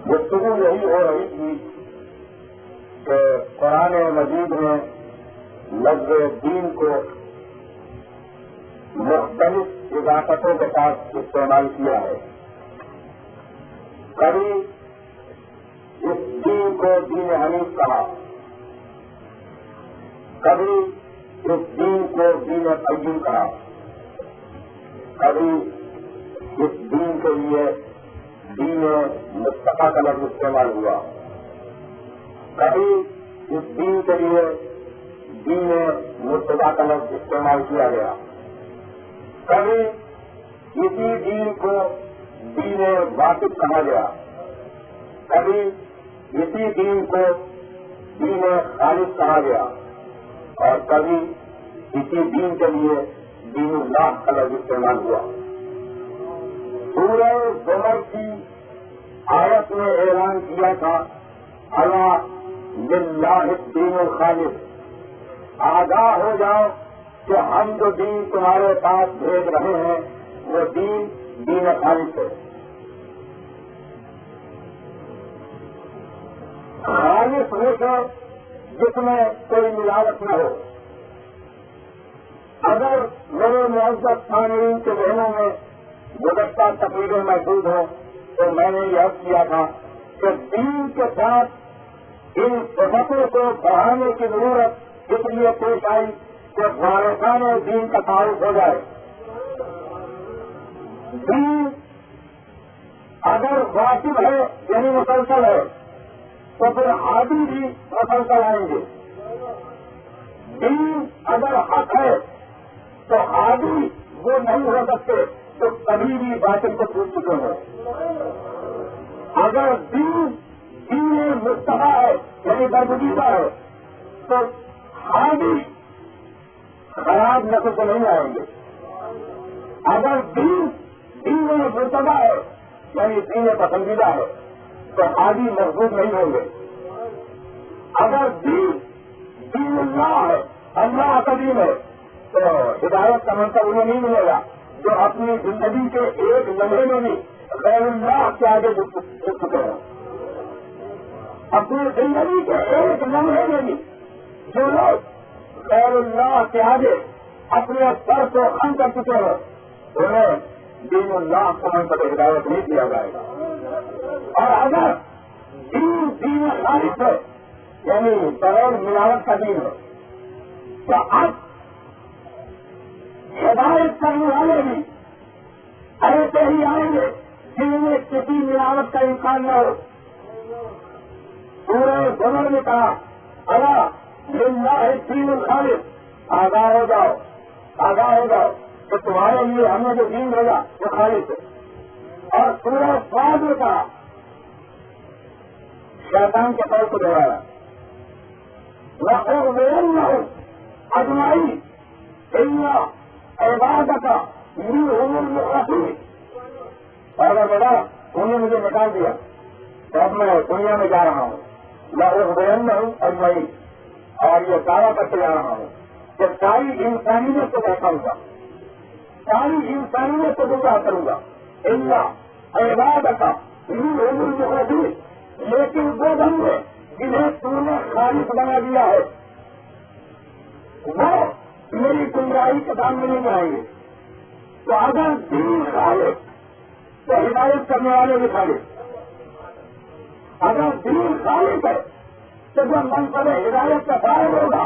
گفتگو یہی ہو رہی تھی کہ قرآن مجید میں لفظ دین کو مختلف اضافتوں کے ساتھ استعمال کیا ہے. کبھی اس دین کو دین حنیف کہا، کبھی اس دین کو دین قیم کہا، کبھی اس دین کے لیے دین مصطفیٰ کا لفظ استعمال ہوا، کبھی اس دین کے لیے دین مصطفیٰ کا لفظ استعمال کیا گیا، کبھی اسی دین کو دین واقف کہا گیا، کبھی اسی دین کو دین خالص کہا گیا، اور کبھی اسی دین کے لیے دین اللہ کا لفظ استعمال ہوا. سورہ زمر کی آیت میں اعلان کیا تھا الا للہ الدین الخالص، آگاہ ہو جاؤ کہ ہم جو دین تمہارے پاس بھیج رہے ہیں وہ دین خالص ہے. خالص وہ ہے جس میں کوئی ملاوٹ نہ ہو. اگر میرے معزز سامعین کے ذہنوں میں گزشتہ تقریریں محسوس ہوں تو میں نے یہ عرض کیا تھا کہ دین کے ساتھ ان صفتوں کو بڑھانے کی ضرورت اس لیے پیش آئی کہ وارثان دین کا تعارف ہو جائے. دین اگر واجب ہے یعنی مسلسل ہے تو پھر ہادی بھی مسلسل آئیں گے. دین اگر حق ہے تو ہادی وہ نہیں ہو سکتے تو کبھی بھی باطل کو پوچھ چکے ہیں. اگر دین مصطفیٰ ہے یعنی برگزیدہ ہے تو ہادی خراب نسل سے نہیں آئیں گے. اگر دین مرتبہ ہے یعنی دین پسندیدہ ہے تو ہادی مضبوط نہیں ہوں گے. اگر دین اللہ ہے اللہ قدیم ہے تو ہدایت کا منصب انہیں نہیں ملے گا جو اپنی زندگی کے ایک لمحے میں بھی غیر اللہ کے آگے جھک چکے ہیں. اپنی زندگی کے ایک لمحے میں بھی جو لوگ غیر اللہ کے آگے اپنے سر کو خم کر چکے ہیں انہیں دین اللہ کو منصب ہدایت نہیں دیا جائے گا. اور اگر دین خالص ہے یعنی بغیر ملاوٹ کا دین ہے تو اب ہدایت کرنے والے بھی ایسے ہی آئیں گے جن میں کسی ملاوٹ کا امکان نہ ہو. پورے زمر نے کہا اللہ للہ دین الخالص آگاہ ہو جاؤ تو تمہارے لیے ہم نے جو دین بھیجا وہ خالص ہے. اور پورے سواد نے کہا شیطان کے طور کو دوہرایا اجمائی عبادت کا اور بیٹا انہوں نے مجھے نکال دیا تو اب میں دنیا میں جا رہا ہوں میں ہوں اجمائی اور یہ دعویٰ کرتے جا رہا ہوں کہ ساری انسانیت کو بہتاؤں گا ساری انسانیت کو گمراہ کروں گا اللہ عبادت کا لیکن وہ بندے جنہیں تم نے خالص بنا دیا ہے وہ میری گمراہی کے سامنے نہیں آئیں گے. تو اگر دین خالص تو ہدایت کرنے والے بھی خالص. اگر دین خالص ہے تو جو منصب ہدایت کا فائد ہوگا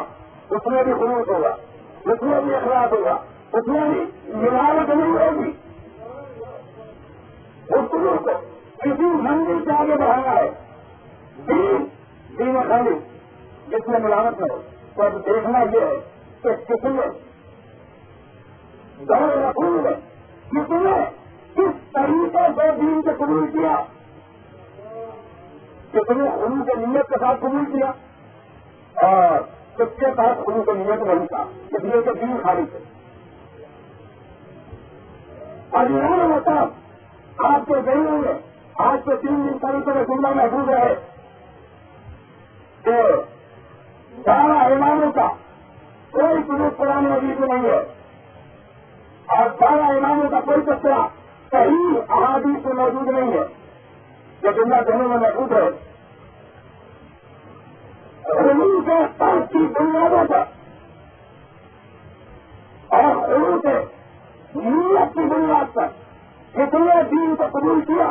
اس میں بھی خلوص ہوگا اس میں بھی اخلاص ہوگا اس میں بھی ملاوٹ نہیں ہوگی. اس کو کسی منزل سے آگے بڑھانا ہے دین خالص جس میں ملاوٹ نہ ہو. تو اب دیکھنا یہ ہے کہ کس نے دور رسول نے کس نے کس طریقے سے دین کو قبول کیا کس نے خلوص کے نیت کے ساتھ قبول کیا اور کس کے ساتھ خلوص کے نیت نہیں تھا اس لیے کہ دین خالص ہے. اور یہ ہوتا آپ کے ذہنوں میں آج کے 3 دن طریقے میں جملہ محفوظ رہے کہ 12 اماموں کا کوئی سلوک قرآن مجید میں نہیں ہے اور 12 اماموں کا کوئی تذکرہ صحیح احادیث میں موجود نہیں ہے. یہ جملہ ذہنوں میں محفوظ ہے. علوم کے فرض کی بنیادوں پر اور علوم کے نیت کی بنیاد پر جتنے دین کو قبول کیا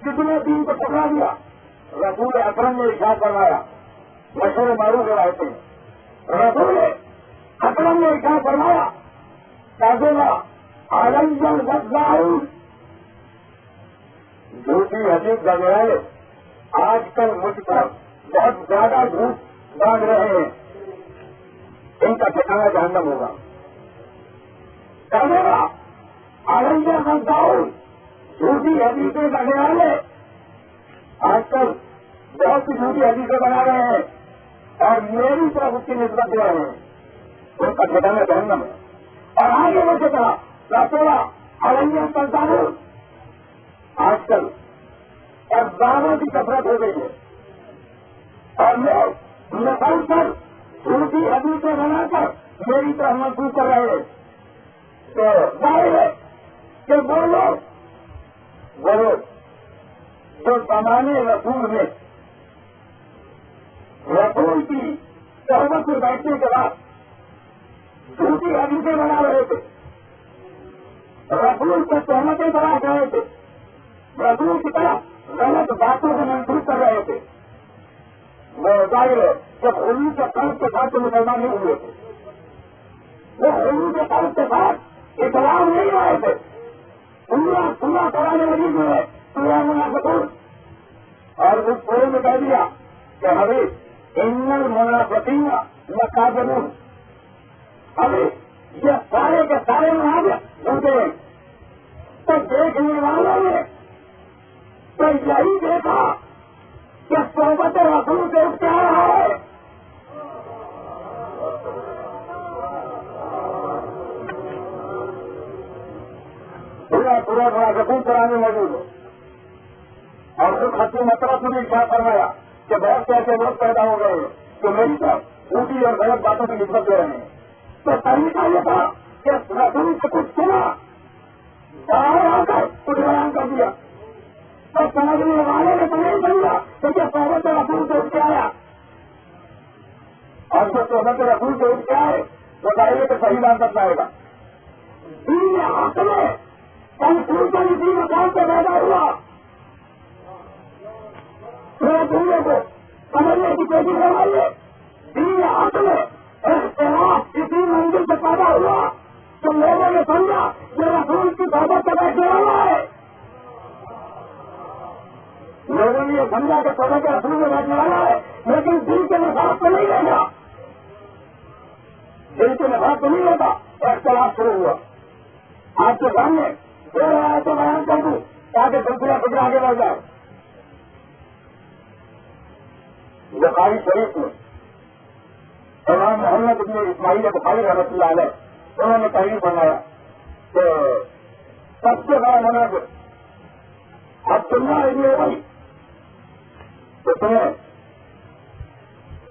جتنے دین کو پکڑا دیا رسول اکرم نے ارشاد فرمایا مشہور معروف روایتیں رسول اکرم نے ارشاد فرمایا جھوٹی حدیث کرنے والے آج کل مجھ پر بہت زیادہ جھوٹ باندھ رہے ہیں ان کا ٹھکانا جہنم ہوگا. جھوٹی حدیثیں کرنے والے آج کل بہت سی جھوٹی حدیثیں بنا رہے ہیں اور میری طرف اس کی نسبت دے رہے ہیں ان کا ٹھکانا جہنم ہے. اور آگے مجھے کہا رسولہ علیہ سلطان آج کل افزانوں کی کثرت ہو گئی ہے اور لوگ مسلسل جھوٹی حدیثیں بنا کر میری طرف منسوخ کر رہے ہیں. تو ظاہر ہے کہ وہ لوگ تو زمانے رسول میں رسول کی صحبت میں بیٹھنے کے بعد جھوٹی حدیثیں بنا رہے تھے، رسول کو تہمتیں بنا رہے تھے، رسول کی طرف غلط باتوں کو منسوخ کر رہے تھے. وہ ظاہر ہے جب علوم کے قرض کے ساتھ مسلمان نہیں ہوئے تھے، وہ علوم کے قرض کے ساتھ اسلام نہیں آئے تھے. پورا قرآن مجید میں ہے سورہ منافقون، اور اس سورے میں کہہ دیا کہ ہمیں ان المنافقین لکاذبون، ابھی یہ سارے کے سارے منافق جھوٹے ہیں. تو دیکھنے والوں نے تو یہی دیکھا کہ صحبت رسول سے اٹھ کے آ رہا ہے. پورا رسول قرآن موجود ہے. اور خود حکیم مطلب نے بھی کیا فرمایا کہ بہت سے ایسے لوگ پیدا ہو گئے کہ میری طرف اونٹی اور غلط باتوں کی نسبت دے رہے ہیں. تو طریقہ یہ تھا کہ رسول سے کچھ سنا، باہر آ کر کچھ بیان کر دیا، تو سمجھنے والے نے تو نہیں سمجھا کہ کیا صحبت رسول سے اٹھ کے آیا. اور جو صحبت رسول سے اٹھ کے آئے وہ چاہیے کہ صحیح بات بتائے گا. دین حق میں کنفیوژن اسی مقام سے پیدا ہوا. پورے کو سمجھنے کی کوشش کرائیے. دین حق میں اختلاف اسی منزل سے پیدا ہوا تو لوگوں نے سمجھا کہ رسول کی صحبت سے بیٹھنے والا ہے. لوگوں نے یہ سمجھا کہ صحبت رسول میں بیٹھنے والا ہے، لیکن دل کے نفاذ کو نہیں رہا، دل کے نفاذ کو نہیں رہتا. اختلاف شروع ہوا. آپ کے سامنے جو رہا ہے تو بیان کر دوں تاکہ سلسلہ فکر آگے بڑھ جائے. بخاری شریف میں امام محمد ابن اسماعیل بخاری رحمۃ اللہ علیہ انہوں نے تحریر بنایا کہ سب سے بڑا مناظر عبداللہ ابن ابی، اس نے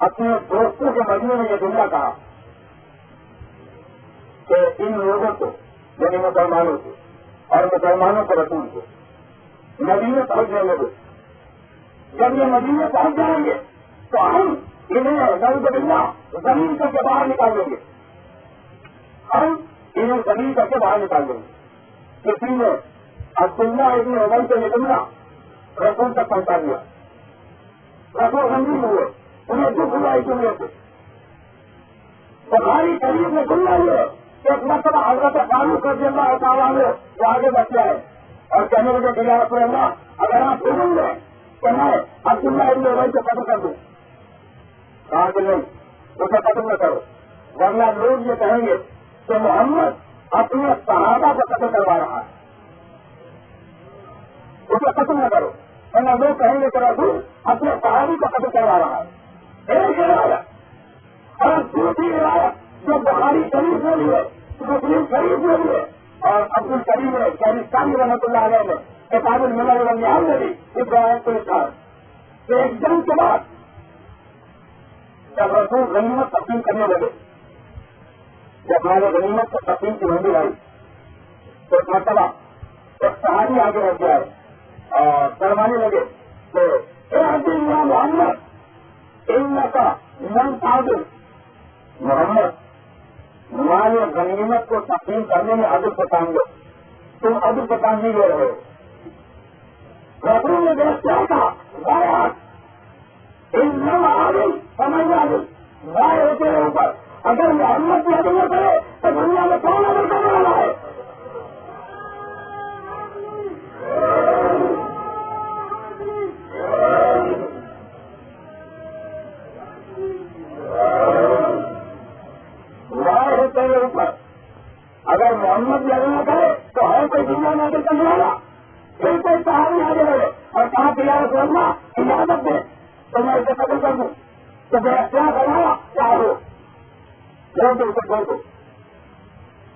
اپنے دوستوں کے مجموعے میں یہ جملہ کہا کہ ان لوگوں کو یعنی مسلمانوں کو اور مسلمانوں کے رسول کو مدینے پہنچنے لگے. جب یہ مدینے پہنچ جائیں گے تو ہم انہیں نعوذ باللہ زمین کر کے باہر نکال دیں گے، ہم انہیں زمین کر کے باہر نکال دیں گے. کسی نے عبداللہ ابن ابی سے یہ جملہ رسول تک پہنچا دیا. رسول غمگین ہوئے، انہیں دکھ ہوا اس جملے سے. بخاری شریف میں سننا ہوئے ایک مرتبہ حضرت فاروق رضی اللہ تعالیٰ عنہ وہ آگے بچے ہے اور کہنے لگے کہ یا رسول اللہ اگر آپ سنیں گے کہ میں عبداللہ ابن ابی کو قتل کر دوں. کہا کہ نہیں، اسے قتل نہ کرو، ورنہ لوگ یہ کہیں گے کہ محمد اپنے صحابہ کو قتل کروا رہا ہے. اسے قتل نہ کرو ورنہ لوگ کہیں گے کہ رسول اپنے صحابی کو قتل کروا رہا ہے. ایک روایت اور دوسری روایت جو بخاری شریف میں بھی ہے، مسلم شریف میں بھی ہے، اور عبد الکریم شہرستانی رحمۃ اللہ علیہ نے کتاب الملل والنہال میں بھی اس روایت کو لکھا ہے کہ ایک جنگ کے بعد جب رسول غنیمت تقسیم کرنے لگے، جب ہمارے غنیمت کو تقسیم کی منظور آئی تو ایک مرتبہ ایک صحابی آگے رہ گیا ہے اور فرمانے لگے کہ اے عبداللہ محمد انکا من تعدل، محمد مال غنیمت کو تقسیم کرنے میں عدل سے کام لو، تم عدل سے کام نہیں لے رہے ہو. رسول نے دیکھ کیا کہا ان نم عادل سمجھ عادل رائے ہوتے ہیں اوپر. اگر محمد کی عدل نہ کرے تو دنیا میں کون عدل کرنے والا ہے؟ رائے ہوتے ہیں اوپر. اگر محمد کی عدل نہ کرے تو ہے کوئی دنیا میں عدل کرنے والا؟ پھر کوئی صحابی آگے بڑھے اور کہا کہ یا رسول اللہ اجازت دے تو میں اسے قتل کر دوں. تو میرا کیا بنایا کیا ہو چھوڑ دو، اسے چھوڑ دو.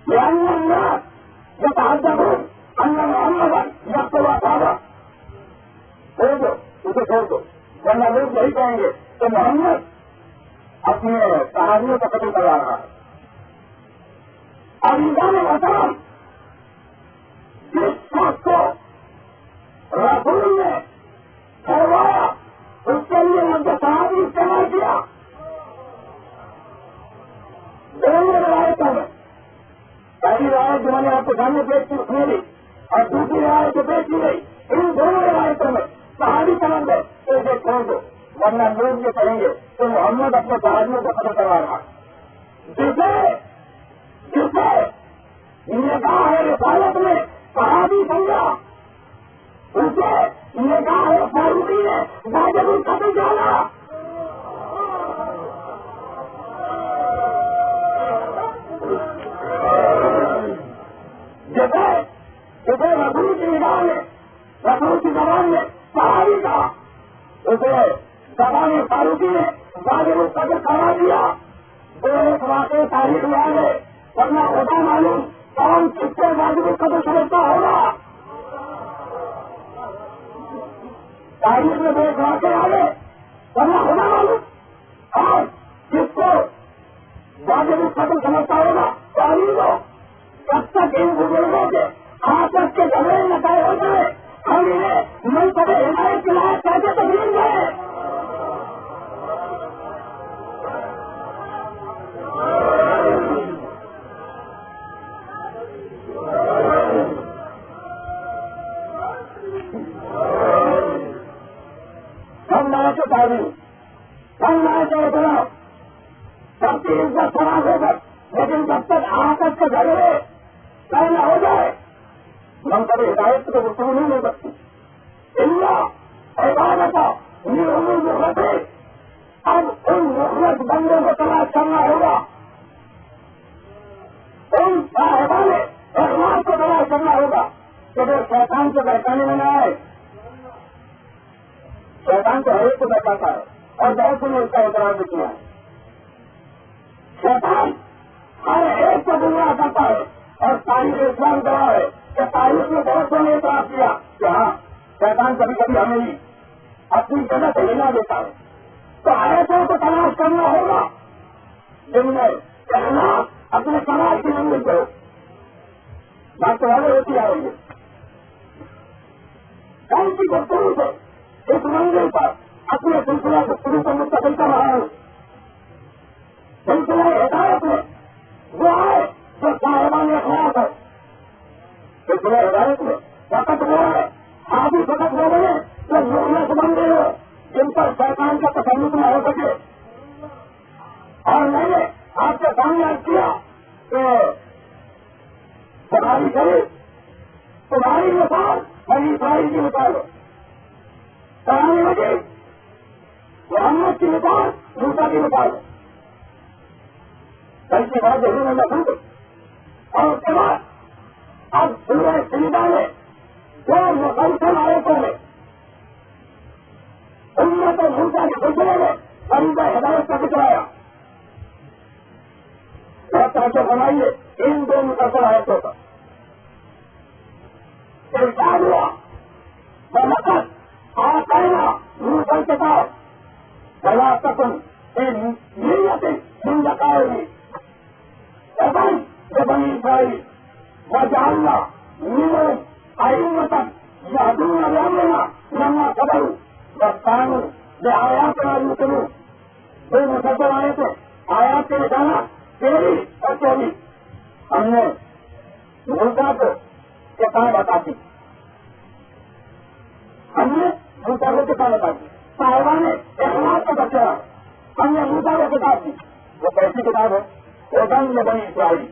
یہ تحجب ہو اللہ محمد یا تو صحابہ چھوڑ دو، اسے چھوڑ دو، ورنہ لوگ یہی کہیں گے کہ محمد اپنے صحابیوں کو قتل کروا رہا ہے. اور نظام اسلام جس شخص کو رسول نے میں بھی اور دوسری روایت جو پیش کی گئی ان دونوں روایتوں میں صحابی سمجھ گئے تو اسے چھوڑ دو، ورنہ لوگ یہ کہیں گے کہ محمد اپنے صحابیوں کو ختم کروا رہا. جسے نگاہ رسالت میں صحابی سمجھا اسے نگاہ فاروقی نے واجب القتل جانا. جسے رسول کی نگاہ میں رسول کی زبان میں صحابی کا اسے زبان فاروقی نے واجب القتل کرا دیا. تو ایک واقع تاریخ میں آ گئے، ورنہ خدا معلوم کون کس سے واجب القتل سمجھتا ہوگا. تاریخ میں ایک واقع آ گئے، ورنہ خدا معلوم اور جس کو واجب القتل سمجھتا ہوگا. تعلیم ہو جب تک ان بزرگوں کے آپس کے جھگڑے نہ طے ہو جائے ہم انہیں منصب ہدایت کے لائق کیسے تسلیم کریں. ہم نہ کے تعلیم ہم نہ کے اعتراف سب کی عزت خراب ہو گئی، لیکن جب تک آپس کے جھگڑے طے نہ ہو جائے منصب ہدایت کو گفتگو نہیں ہو سکتی. عبادت محرت اب ان محرت بندوں کو تلاش کرنا ہوگا، ان صاحبان اخلاص کو تلاش کرنا ہوگا کہ وہ شیطان کو بہکانے میں نہ آئے. شیطان تو ہر ایک کو بہکاتا ہے اور بہت سے نے اس کا اعتراض بھی کیا ہے. شیطان ہر ایک کو گمراہ کرتا ہے اور تاریخ اسلام گواہ ہے کہ تاریخ میں بہت سے نے اعتراض کیا کہ ہاں شیطان کبھی کبھی ہمیں بھی اپنی جگہ سے ہلا دیتا ہے. تو ایسوں کو تلاش کرنا ہوگا جن میں اخلاص اپنے سماج کی منزل پہ بات والے ہوتی آ رہی ہے. کون سی گفتگو سے اس منزل پر اپنے سلسلہ گفتگو کو مستقل کر رہا ہوں. سلسلہ ہدایت میں وہ ہے جو صاحبان اخلاص ہے. سلسلہ ہدایت میں فقط وہ ہے آدھی فقط وہ بنے جو محنت بن گئے ہو جن پر شیطان کا تسلط نہ ہو سکے. اور میں نے آپ کے سامنے عرض کیا کہ تمہاری شریف تمہاری مثال بنی اسرائیل کی مثال ہے. قرآن مجید محمد کی مثال موسیٰ کی مثال ہے. کل کی بات ضرور میں سن گئی اور اس کے بعد اب سورہ سجدہ میں جو مسلسل آیتوں میں امت موسیٰ کے سلسلے میں فرید ہدایت کا ذکر آیا. بہت توجہ فرمائیے ان دو مسلسل آیتوں کا. ارشاد ہوا وَلَقَدْ آتَيْنَا مُوسَى الْكِتَابَ وَلَا تَكُن فِي مِرْيَةٍ مِّن لِقَائِهِ بني اسرائيل وجعلنا منهم أئمة يهدون بأمرنا لما صبروا وكانوا بآياتنا يوقنون. دو مسلسل آیات کے نشانہ 13 اور 24 ہم نے موسیٰ کو کتاب بتا دی. ہم نے موسیٰ کو کتاب بتا دی. صاحبان اخلاص کا بچہ ہم نے موسیٰ کو کتاب دی. وہ کیسی کتاب ہے؟ وطن میں بنی اسرائیل.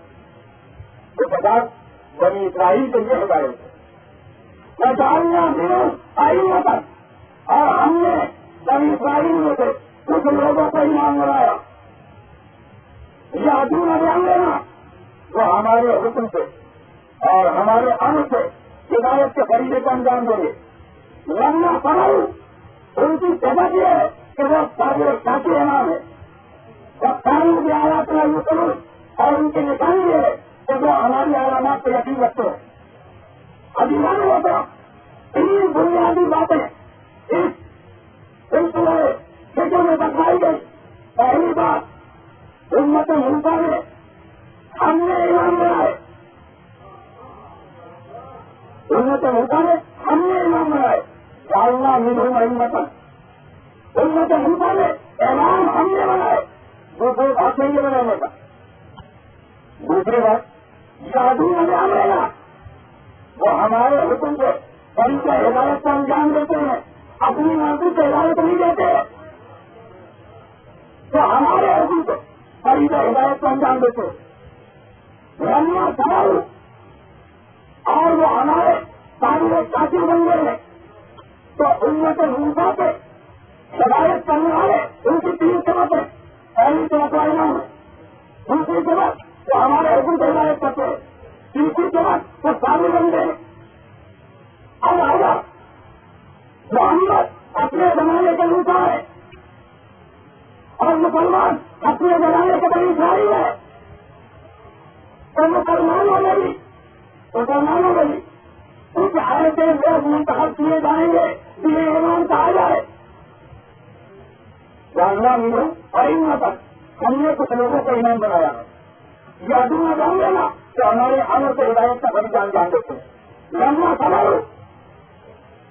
وہ کتاب بنی اسرائیل کے لیے ہدایت ہے. جاننا دنوں آئی ہوتا اور ہم نے بنی اسرائیل میں سے کچھ لوگوں کو ایمان بنایا. یہ ادھور بیان لینا وہ ہمارے حکم سے اور ہمارے امر سے ہدایت کے فریضے کو انجام دیں گے. لمنا پڑھاؤ ان کی سبب یہ ہے کہ وہ صابر ساتھی امام ہے. قانون کی آیات میں یقین اور ان کی نشانی یہ ہے کہ وہ ہماری علامات کو یقین رکھتے ہیں. ابھی نہ ہوتا تین بنیادی باتیں اس سلسلے فکر میں بتائی گئی. پہلی بات امت موسیٰ میں ہم نے ایمان بنائے. امت موسیٰ میں ہم نے ایمان بنائے. ڈالنا منہم ائمۃ. امت موسیٰ میں ایمان ہم نے بنائے. دوسری بات نہیں ہے بنانے کا. دوسری بات یادوں میں آ رہے گا ہمارے حکم سے ان کے ہدایت کو انجام دیتے ہیں، اپنی مرضی سے ہدایت نہیں دیتے، تو ہمارے حکم سے ان کے ہدایت کو انجام دیتے رنیا سوال اور وہ ہمارے سامنے ساتھی بن گئے ہیں، تو ان میں سے موسیٰ کے ہدایت کرنے والے ان کی 3 سبب ہے۔ پہلی سبب علم ہے، دوسری سبب وہ ہمارے حکم سے ہدایت کرتے ہیں، تیسری سبب وہ سامنے بن گئے۔ اب آگا محمد اپنے زمانے کے موسیٰ ہے اور مسلمان اپنے زمانے کے بنی اسرائیل ہے، تو مسلمانوں میں بھی ان کے ایسے لوگ منتخب کیے جائیں گے جنہیں ایمان کہا جائے۔ جاننا ملوں اور ان تک ہم نے کچھ لوگوں کو ایمان بنایا ہے، یہ ادھورا جان لینا کہ ہمارے عمل سے ہدایت کا بڑی جان دیتے ہیں۔ لمبا سوال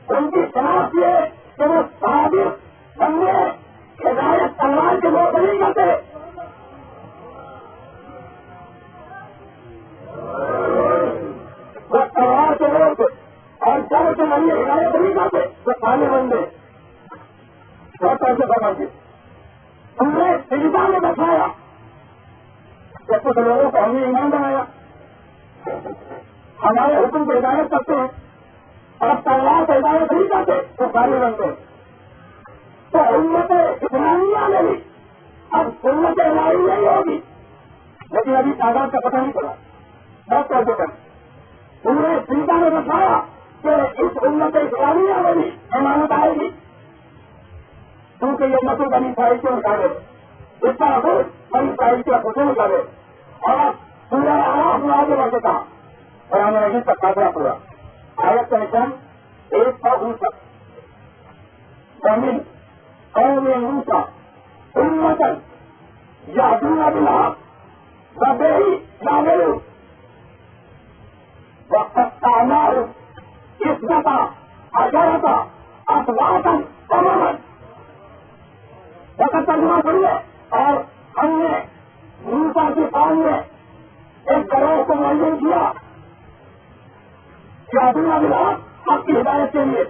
ان کی شناخت یہ کہ وہ صادق بندے ہدایت تلوار کے لوگ نہیں کرتے، وہ تلوار کے لوگ اور جب کے ذریعے ہدایت نہیں کرتے، وہ کالے بندے بہت ایسے سمجھے ہم نے سجدہ میں بچایا کہ کچھ لوگوں کو ہم نے ایمان بنایا، ہمارے حکم کو ہدایت کرتے ہیں اور تلوار سے ہدایت نہیں کرتے تو کالے بندے۔ تو امت اسلامیہ میں بھی اب امت الہی نہیں ہوگی، لیکن ابھی تعداد کا پتہ نہیں چلا، بہت کیسے کریں انہوں نے سجدہ میں بتایا کہ اس امت اسلامیہ میں بھی امانت آئے گی، کیونکہ یہ مسئلہ بنی اسرائیل کے مطابق اس کا اثر بنی اسرائیل کے خصوص مطابق اور پورا آراف میں آگے بڑھتے تھا قرآن مجید کا خاصہ پورا آیت کا نشان 159 زمین قوم موسیٰ امتاً یہدون بالحق وبہ یعملون وقطعناہم اثنتا عشرۃ اسباطا امما۔ وقت ترجمہ کریے، اور ہم نے موسیٰ کی قوم میں ایک گروہ کو معین کیا یہدون بالحق، حق کی ہدایت کے لیے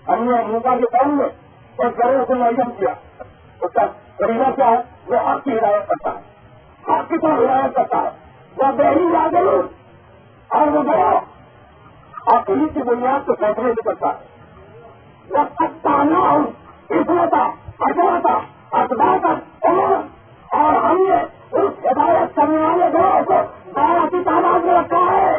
ہم نے موسیٰ کی قوم میں ایک گروہ کو معین کیا، اس کا طریقہ کیا ہے؟ وہ حق کی ہدایت کرتا ہے، حق کی طرف ہدایت کرتا ہے، وہ بہی یعملون، اور وہ گروہ عقیدے کی بنیاد کو فیصلے سے کرتا ہے۔ وقطعناہم اثنتا عشرۃ اسباطا امما، اور ہم نے اس ہدایت کرنے والے گروہ کو 12 کی تعداد میں رکھا ہے۔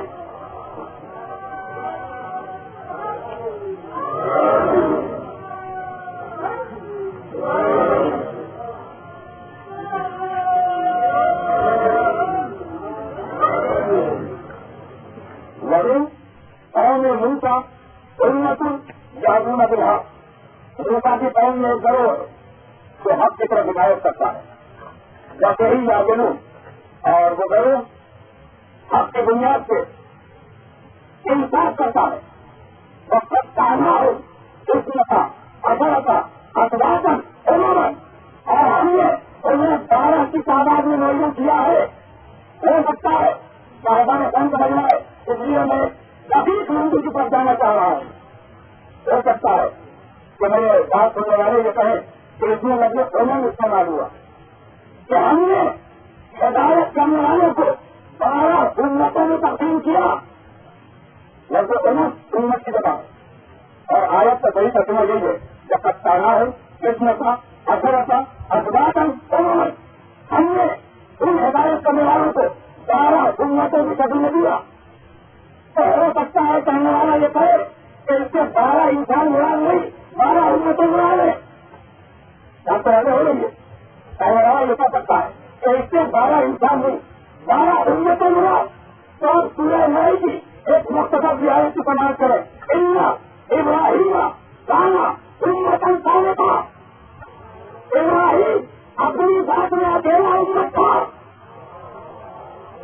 قوم موسیٰ امت یہدون بالحق، موسیٰ کی قوم میں گروہ جو حق کی طرف ہدایت کرتا ہے، وبہ یعملون، اور وہ گروہ حق کی بنیاد پہ انصاف کرتا ہے۔ وقطعناہم اثنتا عشرۃ اسباطا امما، اور ہم نے انہیں 12 کی تعداد میں معین کیا ہے۔ ہو سکتا ہے صاحبان کم سمجھنا ہے، اس لیے میں دقیق منزل کی طرف جانا چاہ رہا ہوں۔ ہو سکتا ہے کہ میرے بات سننے والے یہ کہیں کہ اس میں لفظ امم استعمال ہوا کہ ہم نے ہدایت کرنے والوں کو 12 امتوں میں تقسیم کیا، لفظ امت امت کی جگہ، اور آیت کا صحیح ترجمہ یہی ہے کہ وقطعناہم اثنتا عشرۃ اسباطا امما، ہم نے ان ہدایت کرنے والوں کو 12 امتوں کی شکل میں دیا۔ تو ہو سکتا ہے کہنے والا یہ کہے کہ اس سے 12 انسان مراد نہیں، 12 امتیں مراد ہے، آپ تو ایسے ہو رہی ہے، کہنے والا یہ کہہ سکتا ہے کہ اس سے 12 انسان نہیں، 12 امتیں مراد۔ تو سورہ نئی کی ایک مختصر رعایت کی سماعت کرے، ان ابراہیم کان امۃ قانتا، ابراہیم اپنی ذات میں اکیلا امت تھا۔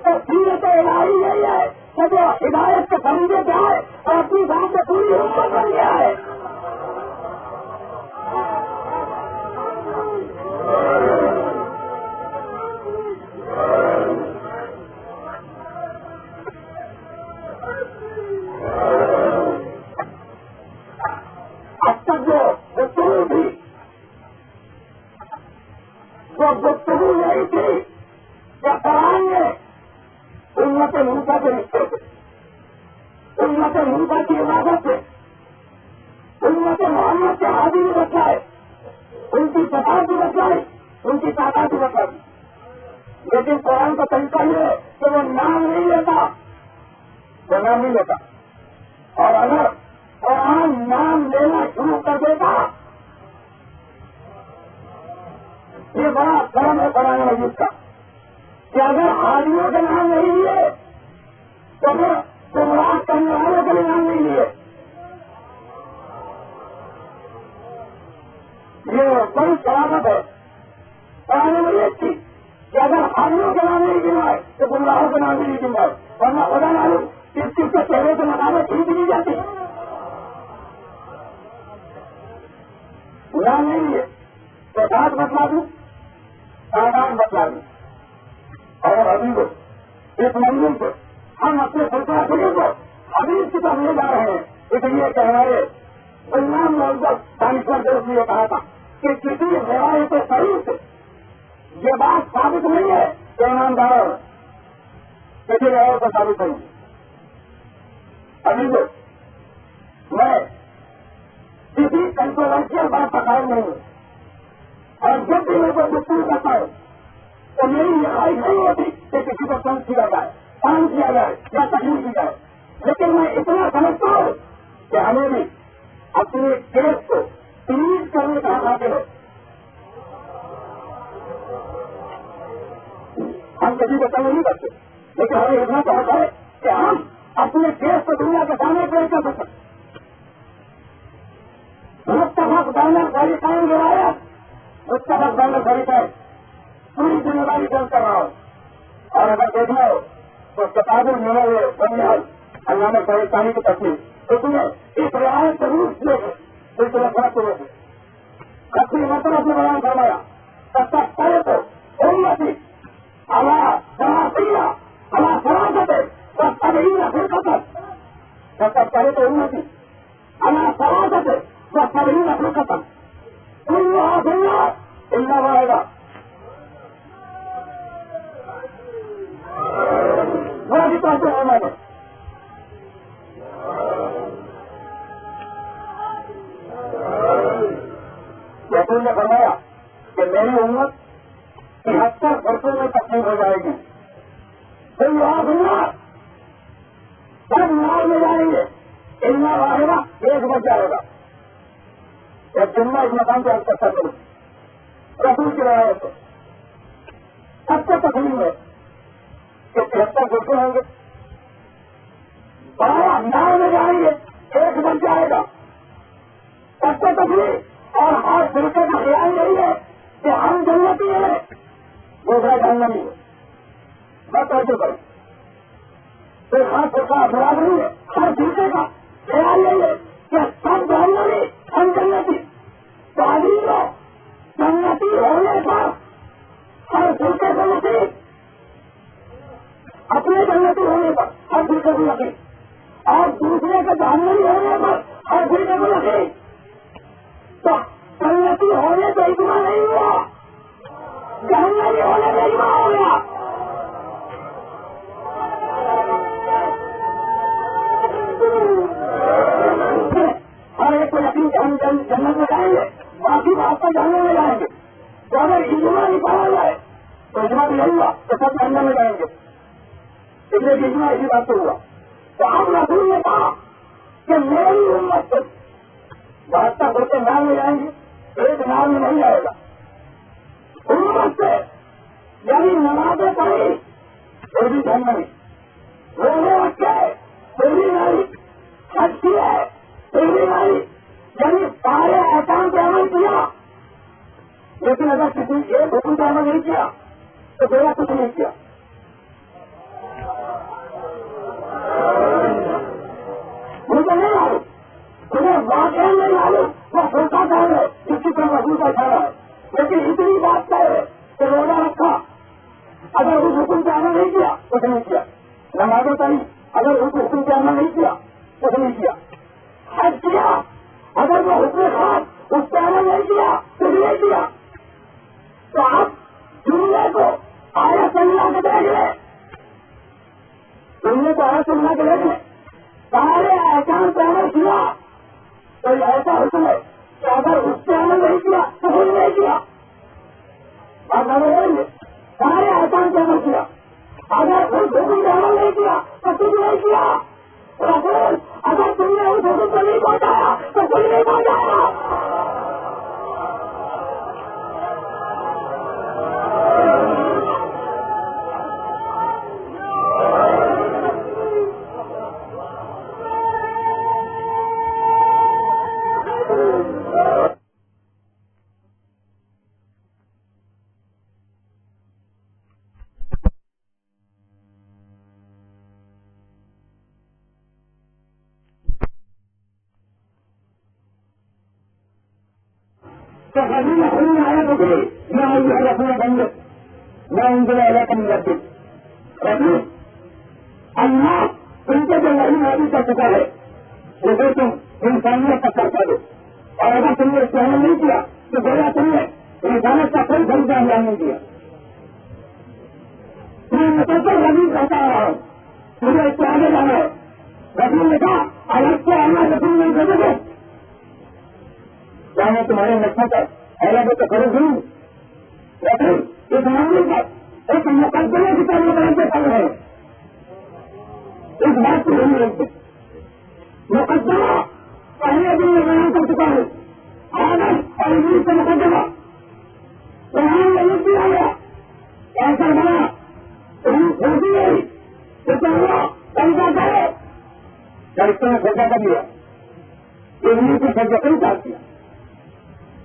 تو سیرت الہی یہی ہے کہ وہ ہدایت کے فرضے پہ آئے اور اپنی ذات میں پوری امت بن گیا ہے۔ حنیفہ کی عبادت سے امت محمد کے حاضری بھی بچائے، ان کی صفات بھی بچائے، ان کی طاقت بھی بچائے. لیکن قرآن کا طریقہ یہ ہے کہ وہ نام نہیں لیتا، وہ نام نہیں لیتا. اور اگر قرآن نام لینا شروع کر دیتا، یہ بڑا کرم ہے قرآن مجید کا کہ اگر آدمیوں کے نام نہیں لیے تو پھر گمراہ کرنے والوں کے نام نہیں لیے. یہ بڑی شرافت ہے قرآن مجید کی کہ اگر آدمیوں کے نام نہیں گنوائے تو گمراہوں کے نام بھی نہیں گنوائے، ورنہ خدا معلوم اس چیز کے چہرے سے مقابلہ ٹھیک نہیں جاتی. نام نہیں لیے تو بات بتلا دوں، تعداد بتلا دوں. اور ابھی کو اس منزل سے ہم اپنے سرکار کو حدیث کی طرف لے جا رہے ہیں. اس لیے کہ ہمارے غلام موجود دانشور دوست نے یہ کہا تھا کہ کسی روایت صحیح سے یہ بات ثابت نہیں ہے کہ ایماندار کسی روایت کو ثابت نہیں. ابھی کو میں کسی کنٹروورشل بات کا قائل نہیں ہوں، اور جب بھی میرے کو گفتگو کرتا ہے تو میری یہ خواہش نہیں ہوتی کہ کسی کو تنگ کیا جائے، کام کیا جائے یا تکلیف کی جائے. لیکن میں اتنا سمجھتا ہوں کہ ہمیں بھی اپنے کیس کو تیز کرنے کا حاصل ہے. ہم کسی کو تنگ نہیں کرتے، لیکن ہمیں اتنا چاہتا ہے کہ ہم اپنے کیس کو دنیا کے سامنے پیش کر سکتے. متفق بین الفریقین روایت، متفق بین الفریقین پوری ذمہ داری پیش کر رہا ہوں. اور اگر دیکھنا ہو تو کتاب المنور بنیاد علامہ شریف ثانی کی تصویر اس میں اس روایت ضرور کیے گئے بالکل فرق ہوئے تھے. کتنی مرتبہ سے بیان فرمایا سب پڑے تو امتی اللہ جماعتیہ اللہ فراغت ہے سب تبعیہ پھر قطر. سب پڑے تو امتی اللہ فراغت ہے سب تبعیہ پھر قطر. اللہ دنیا اللہ وائے گا وہ بھی کہتے ہیں. میں نے یقین نے فرمایا کہ میری امت 73 برسوں میں تقسیم ہو جائے گی. پھر یہاں دنیا سب نار میں جائیں گے، اتنا رہے گا ایک بچ جائے گا. جب جمعہ اس مقام پہ کرتا کروں رسول کی روایت ہے سب کو تقسیم ہے کہ 73 برسے ہوں گے، 12 نار میں جائیں گے، ایک بچ جائے گا. سب کو تقسیم اور ہر فرقے کا خیال نہیں ہے کہ ہم جنتی ہیں دوسرا جاننا نہیں ہے. بس ایسے کریں کوئی خاص فرقہ خراب نہیں ہے. ہر فرقے کا خیال نہیں ہے کہ سب جاننا نہیں ہم جنتی. تعلیم جنتی ہونے پر ہر فرقے کو نصیب، اپنے جنتی ہونے پر ہر فرقے کو نصیب، اور دوسرے کے جہنمی ہونے پر ہر فرقے کو نصیب. تو جنتی ہونے سے اجماع نہیں ہوا، جہنمی ہونے سے اجماع ہو گیا. ہر ایک کو یقین کہ ہم جنت میں جائیں گے، باقی بات پر جاننے میں جائیں گے. تو اگر اجماع نہیں پایا جائے تو اجماع بھی نہیں ہوا تو سب جاننے میں جائیں گے. اس لیے اجماع اسی بات سے ہوا. تو آپ رسول نے کہا کہ میری امت سے 72 برسے نام میں جائیں گے، ایک نام میں نہیں آئے گا. امت سے یعنی نمازیں پڑھی پھر بھی دھن نہیں، روزے رکھے پھر بھی نہیں، حج کیا ہے پھر بھی نہیں، یعنی سارے احکام پہ عمل کیا. لیکن اگر کسی ایک حکم پہ عمل نہیں کیا تو میرا کچھ نہیں کیا. مجھے نہیں معلوم، مجھے واقعہ نہیں معلوم وہ سوچا کہاں ہے جس کی طرف وضو کا اشارہ ہے. لیکن اتنی بات ہے کہ روزہ رکھا اگر اس حکم پہ عمل نہیں کیا کچھ نہیں کیا. نمازیں پڑھی اگر اس حکم پہ عمل نہیں کیا کچھ نہیں کیا. حج کیا اگر وہ حکم خاص اس پہ عمل نہیں کیا کچھ نہیں کیا. تو آپ جملے کو آیت اللہ کے دیکھ لیں، جملے کو آیت اللہ کے دیکھ لیں. سارے احکام کو عمل کیا، کوئی ایسا حکم ہے کہ اگر اس سے عمل نہیں کیا تو خود نہیں کیا، سارے احکام کو عمل کیا، اگر اس حکم کو عمل نہیں کیا تو کچھ نہیں کیا، اگر تم نے اس حکم کو نہیں پہنچایا تو کچھ نہیں پہنچایا۔ تو حضور خود آیا تو کرے میں رسول بندے میں ان کے لیے کم کرتی رسول اللہ ان کو جو نہیں معلوم کر چکا ہے وہ تم انسانیت کا کرتا دو، اور اگر تم نے اس کو عمل نہیں کیا تو گویا تم نے انسانیت کا کوئی فرض انجام نہیں دیا۔ میں مسلسل حدیث کہتا رہا ہوں، مجھے اس سے آگے جانا ہے۔ رسول نے کہا الگ سے اللہ رسول نہیں دے دو کیا میں تمہارے نقصان پر الگ تو کروں گی، لیکن اس معاملے پر ایک مقدمے کی طرح بناتے پڑ رہے اس بات کو نہیں رکھتے۔ مقدمہ پہلے دن میں بیان کر چکا ہوں، آدم اور ابلیس کا مقدمہ قرآن میں لکھ دیا گیا، ایسا بنا ہوتی نہیں تو ہوا پیدا کرو، فرشتوں نے سجدہ کر لیا، ابلیس نے سجدہ نہیں کر دیا،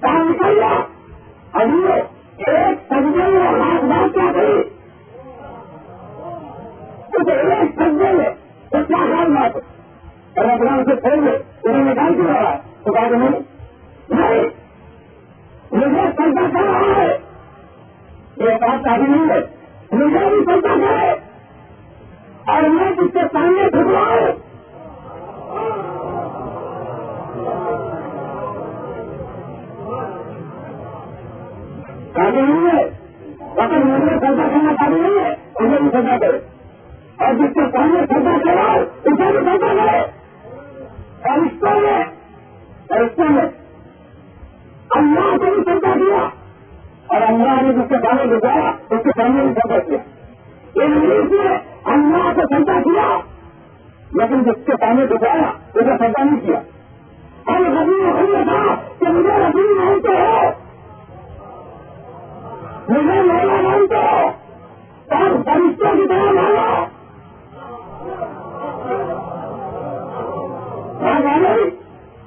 کام نکل گیا۔ ابھی ایک سجدے میں ہاتھ بات کیا کری تو ایک سجدے میں تو کیا خیال بات ہے، اور اپنا سے کھول لے انہیں نکال کیوں رہا ہے تو کہا کہ نہیں مجھے سجدہ کر رہا ہے، یہ بات شادی نہیں ہے، مجھے بھی سجدہ کرے اور میں جس کے سامنے جھکلاؤں۔ شادی نہیں ہے اگر مجھے سجدہ کرنا شادی نہیں ہے انہیں بھی سجدہ کرے، اور جس کے سامنے سجدہ کرا اسے بھی سجدہ کرے۔ فرشتوں نے اللہ کو بھی سجدہ کیا اور اللہ نے جس کے سامنے گزارا اس کے سامنے بھی سجدہ کیا۔ ابلیس نے اللہ کو سجدہ کیا لیکن جس کے سامنے گزارا اسے سجدہ نہیں کیا۔ اور رسول نے خود نے کہا کہ مجھے رسول مانتے ہو، مجھے مولا مانتے ہو اور فرشتوں کی طرح مانو۔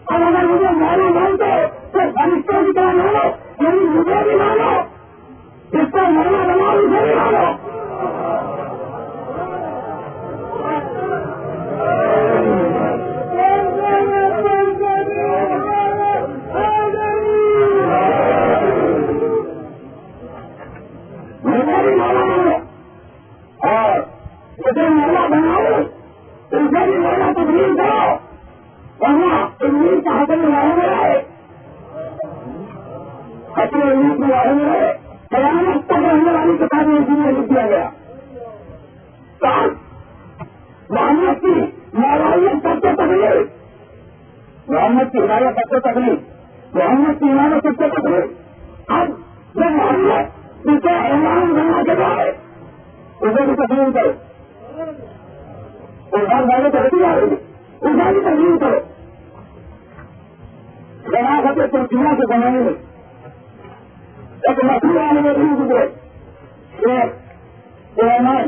اور اگر مجھے مولا مانتے تو فرشتوں کی طرح مانو، یعنی مجھے بھی مانو، جس کو مولا بناؤ اسے بھی مانو۔ اسے مولا بناؤ اسے بھی مولا تسلیم کرو، ورنہ ابلیس کا حکم لڑائی میں رہے، اپنے ابلیس میں لڑائی میں رہے۔ قیامت تک رہنے والی کتابیں اسی میں لکھ دیا گیا۔ محمد کی مولائیت سب سے تکلیف، محمد کی ہدایت سب سے تکلیف، محمد کی عمارت سب سے تکلیف۔ اب جب محمد اسے ایمان بننا کے بعد اسے بھی تسلیم کرو، انسان والے ترقی آ رہی انسان بھی تسلیم کرو۔ خلافت ترکیہ کے زمانے میں ایک مسئلہ والے میں نہیں گزرے، شیخ سلیمان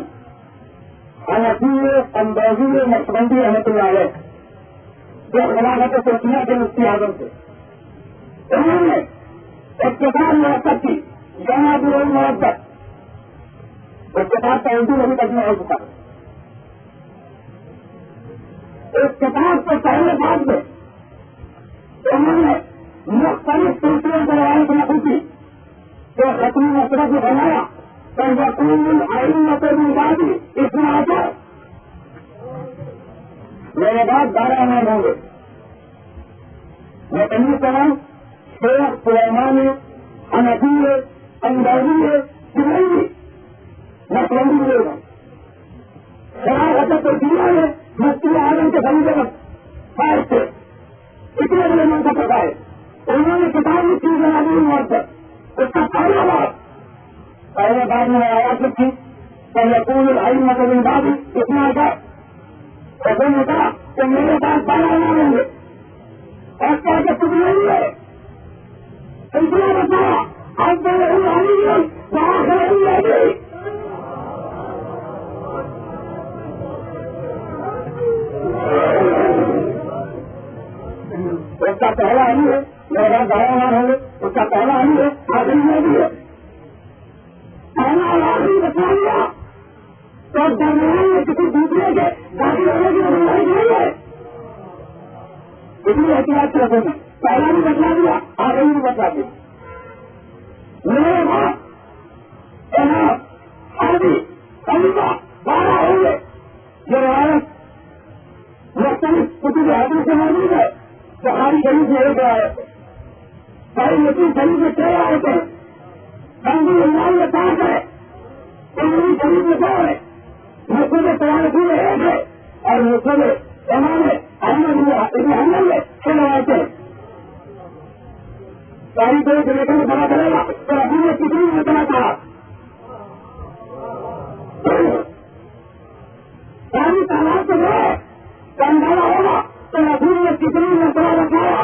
حنفی اندازی نقشبندی رحمۃ اللہ علیہ جو خلافت ترکیہ کے مفتی اعظم تھے، انہوں نے ایک کتاب مرتب کی جناب المعدت، اس کتاب کا اردو نہیں ترجمہ ہو چکا۔ اس کتاب کے پہلے بعد میں انہوں نے مختلف سلسلوں کو روایت نقل کی جو ختمی مسئلہ کو بنایا تو یقین آئینت المبادی اس میں آتا ہے۔ میرے بعد 12 امام ہوں گے، میں کمی سلام شیخ سلیمانی حنفی اندازی جبریلی نقشبندی لے گا۔ خلافت ترکیہ میں مفتی اعظم کے خلیفہ موت اس کا پہلا بات پہلے بعد میں آیا تھی کہ یقین العلم مطلب بات اتنا تھا ایسے نے کہا کہ میرے پاس 12 امام ہوں گے اور کیا کہ کچھ نہیں ہے اتنا بتایا اب اس کا پہلا علی ہے میرے پاس 12 امام ہوں گے اس کا پہلا علی ہے آخری میں بھی ہے پہلا اور آخری بتا دیا تو درمیان میں کسی دوسرے کے داخل ہونے کی ضرورت نہیں ہے اس لیے احتیاط رکھوں میں پہلا بھی بتلا دیا آخری بھی بتلا دیا میرے بعد عربی خلیفہ 12 ہوں گے یہ روایت مختلف کتب حدیث سے موجود ہے بخاری شریف میں ایک روایت ہے بھائی مسلم شریف میں 3 روایتیں ہیں بندی اللہ میں 5 ہے انگلی شریف میں 2 ہے مسلم ترانسی میں 1 ہے اور مسلم امام احمد ابن حنبل میں 6 روایتیں ہیں ساری طرح سے لیکن پتا چلے گا تو ابھی نے کتنی مرتبہ کہا ساری تعداد سے گئے اندازہ ہوگا تو ابھی نے کتنی مرتبہ رکھایا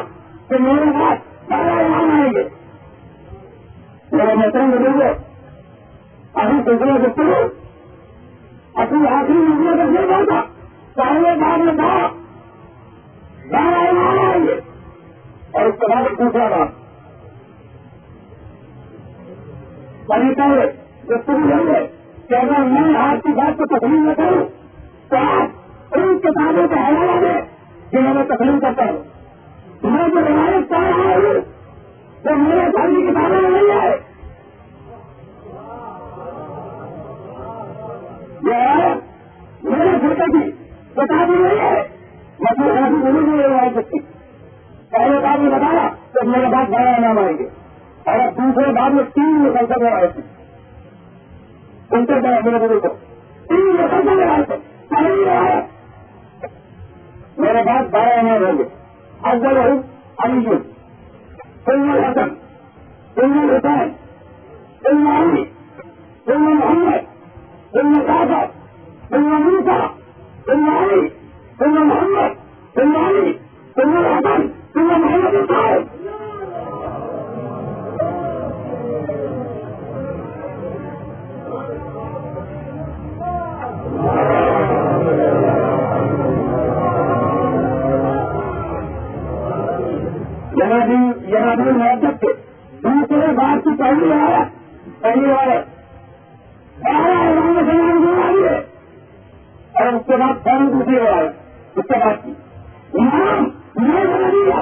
کہ میرے پاس 12 امام آئیں گے میرے محترم بزرگ ابھی دوسرے گفتگو اپنی آخری نظر کا نہیں کرتا پہلے بعد میں کہا 12 امام آئیں گے اور اس کے بعد دوسرا بات طریقہ ہے گفتگو نہیں ہے کہ اگر میں آپ کی بات کو تسلیم نہ کروں تو آپ ان کتابوں کا حوالہ دیں جنہیں میں تسلیم کرتا ہوں میں جو روایت کر رہا ہوں تو میرے گھر کی کتابوں میں نہیں ہے یہ روایت میرے فرقے کی کتاب میں نہیں ہے مطلب ایسی ضرور نہیں روایت سکتی پہلے بات میں بتایا تو میرے پاس 12 امام آئیں گے اور اب دوسرے بعد میں 3 مسلسل روایت تھی ان سے میرے بزرگ کو 3 مسلسل روایت پہلی روایت میرے پاس 12 امام ہوں گے افضل علی ثم الحسن ثم الحسین ثم علی ثم محمد ثم جعفر ثم موسیٰ ثم علی ثم محمد ثم علی ثم الحسن ثم محمد الصالح جنابی معذب کے دوسرے بات کی پہلی عبارت 12 امام سے نام جوڑی ہے اور اس کے بعد فوراً دوسری عبارت اس کے بعد کی امام میں بنا دیا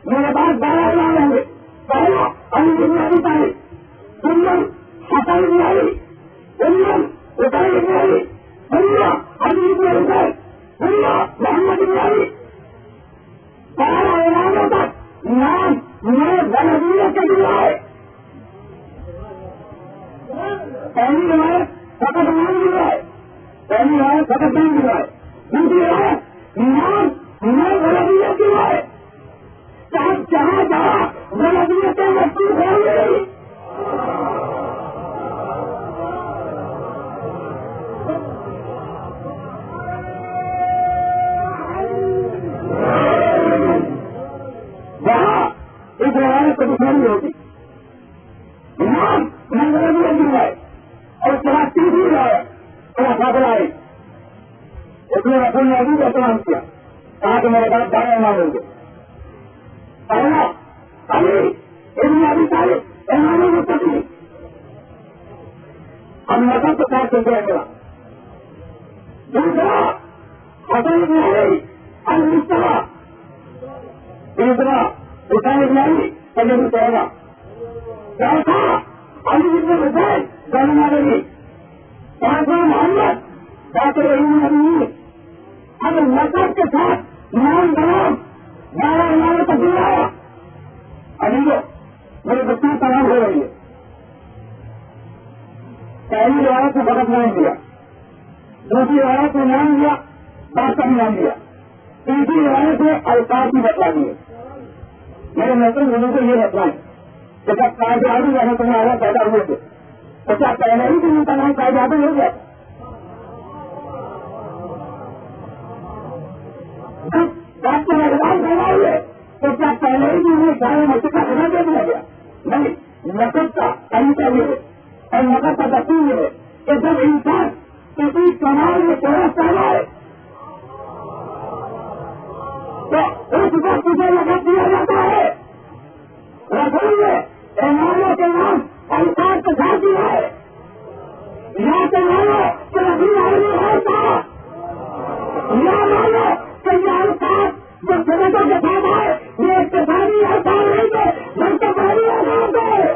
میرے پاس 12 امام ہوں گے پہلا علی بن ابی طالب ثم حسن بن علی ثم حسین بن علی ثم علی بن حسین ثم محمد بن علی 12 اماموں تک نام میں غلطیوں کے لیے آئے پہلی روایت فقط نام بھی ہے پہلی روایت فقط نام بھی ہے دوسری روایت نام میں غلطیوں کی ہے جہاں جہاں غلطیتیں مخصوص ہو گئی اس روایت کو دشمنی ہوتی امام میں غلطیاں کی ہے اور اس کے بعد تیسری روایت تھوڑا فاصلہ آئی اس نے رسول نے ابھی احترام کیا کہا کہ میرے پاس 12 امام ہوں گے پہلا علی ابن ابی طالب امام المتقین اب نظر کے ساتھ چلتے ہیں دوسرا حسن بن علی المصطفیٰ تیسرا حسین بن علی تجربہ کرے گا چوتھا علی بن حسین زین العابدین پانچواں محمد باقر النبیین اب نسب کے ساتھ نام بنام 12 امام تک آیا علی کو میرے بچوں تمام ہو رہی ہے پہلی روایت میں فقط نام دیا دوسری روایت میں نام دیا بات کا بھی نام دیا تیسری روایت میں الفاظ کی بتلا دی ہے میرے محترم لوگوں کو یہ بتلائیں تو جب قائد اعظم رحمۃ اللہ علیہ پیدا ہوئے تھے تو کیا پہلے ہی دن کا نام قائد اعظم ہو گیا؟ ڈاکٹر اقبال پیدا ہوئے تو کیا پہلے ہی دن میں سارے مسجد کا خدا دے دیا گیا؟ نہیں، نقد کا طریقہ یہ ہے اور نقد کا دستور یہ ہے کہ جب انسان کسی کمال میں پہنچتا ہے تو اس وقت اسے نقد دیا جاتا ہے. رسول نے ایمانوں کے نام الفاظ کو جھاڑ دیا ہے. یا تو مانو کہ رسول عالمی ہوتا، یا مانو کہ یہ الفاظ جو سمجھو کے ساتھ ہے یہ اقتصادی الفاظ نہیں تھے بلکہ بڑی آزاد ہے.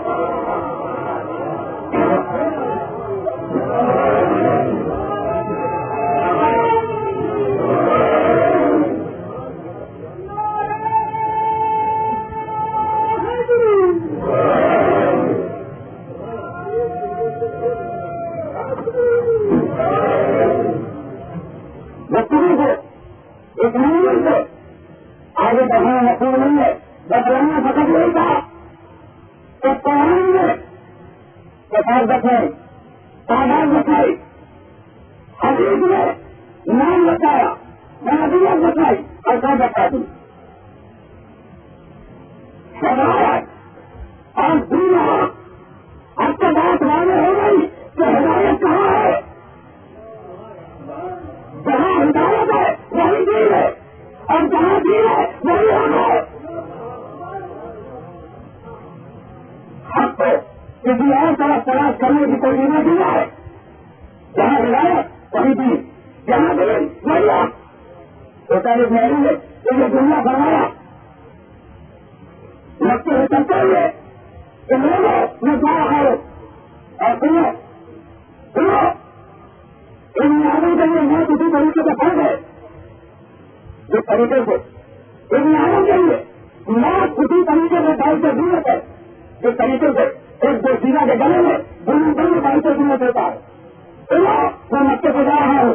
آگے بڑھنا مقصود نہیں ہے، بدلانا فقط نہیں تھا کہ قرآن نے کتاب بتائی، تعداد بتائی، حدیث نے نام بتایا، نبوت بتائی اور کیا بتا دی ہدایت اور دین. اب تو بات واضح ہو گئی کہ ہدایت کہاں ہے. جہاں ہدایت ہے وہی دین ہے اور جہاں دین ہے وہی حق ہے. حق کو کسی اور طرف تلاش کرنے کی کوئی نہیں دیا ہے. جہاں ہدایت وہی دین، جہاں دین وہی حق. ایک محروم ہے تو یہ دنیا فرمایا لگتے ہوئے چلتے ہوئے کہ لوگوں میں جا رہا ہو اور سنو ان آدمی کے لیے میں کسی طریقے سے پڑھ گئے جس طریقے سے ان آدمی کے لیے میں کسی طریقے سے بائی سے ضرورت ہے جس طریقے سے ایک دو سینا کے گلے میں دونوں بائی سے ضرورت ہوتا ہے. سنو میں مکے سے جا رہا ہوں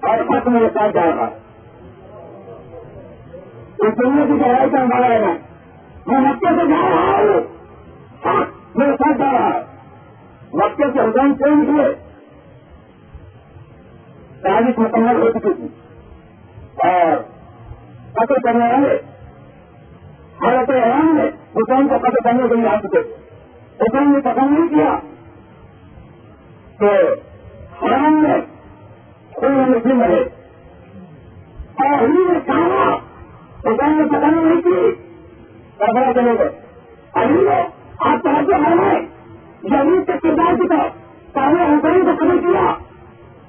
اور خط میرے ساتھ جا رہا ہے. اس دنیا کی گہرائی کا ہمارا رہنا میں مکے سے جا رہا ہوں، خط میرے ساتھ جا رہا ہے. مکے سے حسین چینج ہوئے 40 مکمل ہو چکی تھی اور قتل کرنے والے حضرت احرام نے حسین کو قتل کرنے کے لیے آ چکے. حسین نے پسند نہیں کیا کہ حرام میں خون مسلم رہے اور انہیں نے کہا حسین نے پسند نہیں کی. کربلا چلے گئے. علی نے آپ توجہ فرمائے یزید کے کردار کی طرف پہلے حسین کو قتل کیا،